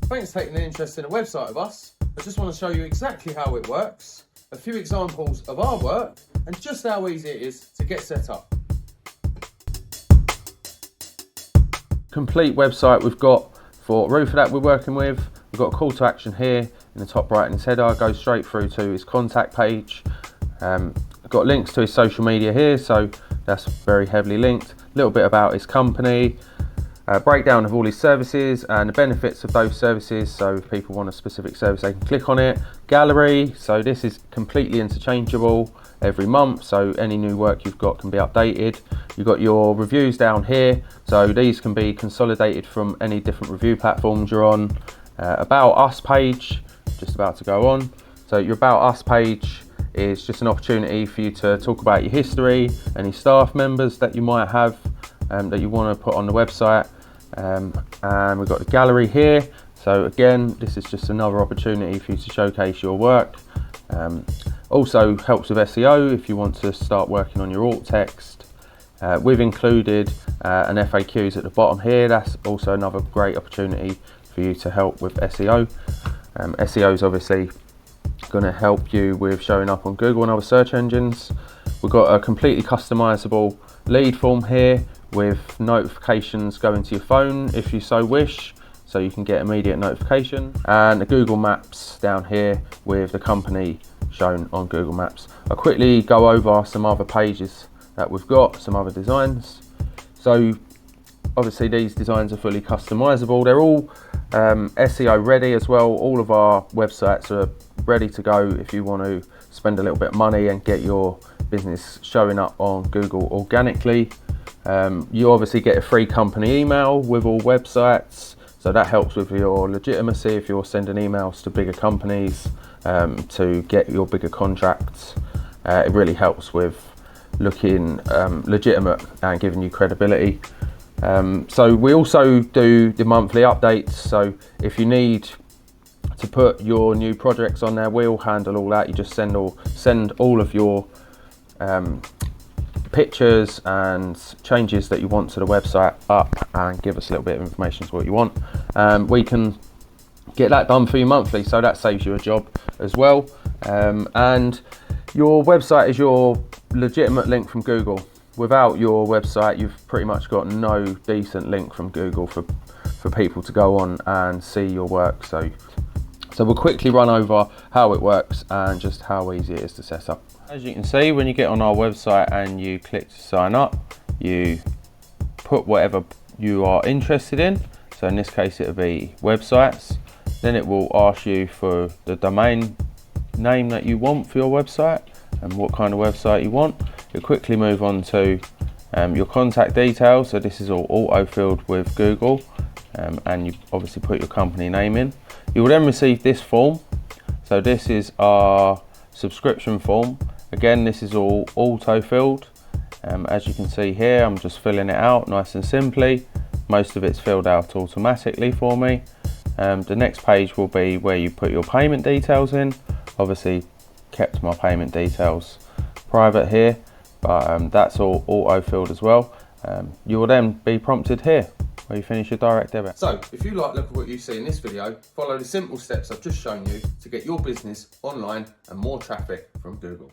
Thanks for taking an interest in a website of us. I just want to show you exactly how it works, a few examples of our work, and just how easy it is to get set up. Complete website we've got for roofer that we're working with. We've got a call to action here in the top right hand header, goes straight through to his contact page. I've got links to his social media here, so that's very heavily linked. A little bit about his company, breakdown of all his services and the benefits of those services, so if people want a specific service they can click on it. Gallery, so this is completely interchangeable every month, so any new work you've got can be updated. You've got your reviews down here, so these can be consolidated from any different review platforms you're on. About us page, just about to go on. So your about us page is just an opportunity for you to talk about your history, any staff members that you might have that you want to put on the website. And we've got the gallery here, so again this is just another opportunity for you to showcase your work. Also helps with SEO if you want to start working on your alt text. We've included an FAQs at the bottom here. That's also another great opportunity for you to help with SEO. SEO is obviously going to help you with showing up on Google and other search engines. We've got a completely customizable lead form here with notifications going to your phone if you so wish, so you can get immediate notification, and the Google Maps down here with the company shown on Google Maps. I'll quickly go over some other pages that we've got, some other designs. So obviously these designs are fully customizable. They're all SEO ready as well. All of our websites are ready to go if you want to spend a little bit of money and get your business showing up on Google organically. You obviously get a free company email with all websites, so that helps with your legitimacy if you're sending emails to bigger companies to get your bigger contracts. It really helps with looking legitimate and giving you credibility. So we also do the monthly updates, so if you need to put your new projects on there, we'll handle all that. You just send all of your pictures and changes that you want to the website up and give us a little bit of information as what you want. We can get that done for you monthly, so that saves you a job as well. And your website is your legitimate link from Google. Without your website, you've pretty much got no decent link from Google for people to go on and see your work. So we'll quickly run over how it works and just how easy it is to set up. As you can see, when you get on our website and you click to sign up, you put whatever you are interested in. So in this case, it'll be websites. Then it will ask you for the domain name that you want for your website and what kind of website you want. You'll quickly move on to your contact details. So this is all auto-filled with Google, and you obviously put your company name in. You will then receive this form. So this is our subscription form. Again, this is all auto-filled. As you can see here, I'm just filling it out nice and simply. Most of it's filled out automatically for me. The next page will be where you put your payment details in. Obviously kept my payment details private here, but that's all auto-filled as well. You will then be prompted here where you finish your direct debit. So if you like look at what you see in this video, follow the simple steps I've just shown you to get your business online and more traffic from Google.